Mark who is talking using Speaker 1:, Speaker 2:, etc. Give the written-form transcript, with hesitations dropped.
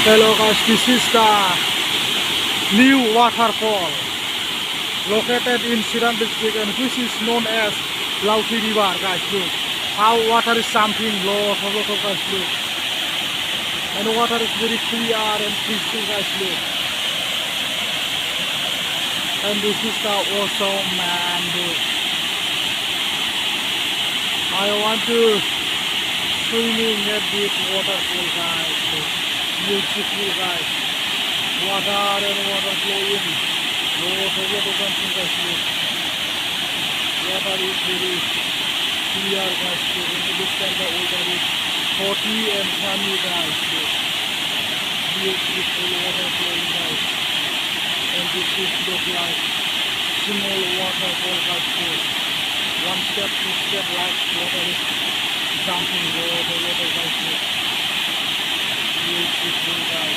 Speaker 1: Hello guys, this is the new waterfall located in Chirang district and which is known as Laoti River, guys. Look how water is jumping lot of guys. Look, and the water is very clear and crystal, guys. Look, and this is the awesome man. Look, I want to swimming at this waterfall, guys. Look, beautiful, guys. Water and water flowing. Lot of something, guys. Look, water is very clear, guys. Look, in the distance the water is 40 and sunny, guys. Look, beautiful water flowing, guys. And this is look like small waterfall, guys. Look, one step, two step, like water is jumping. Water, guys. Look, beautiful, guys.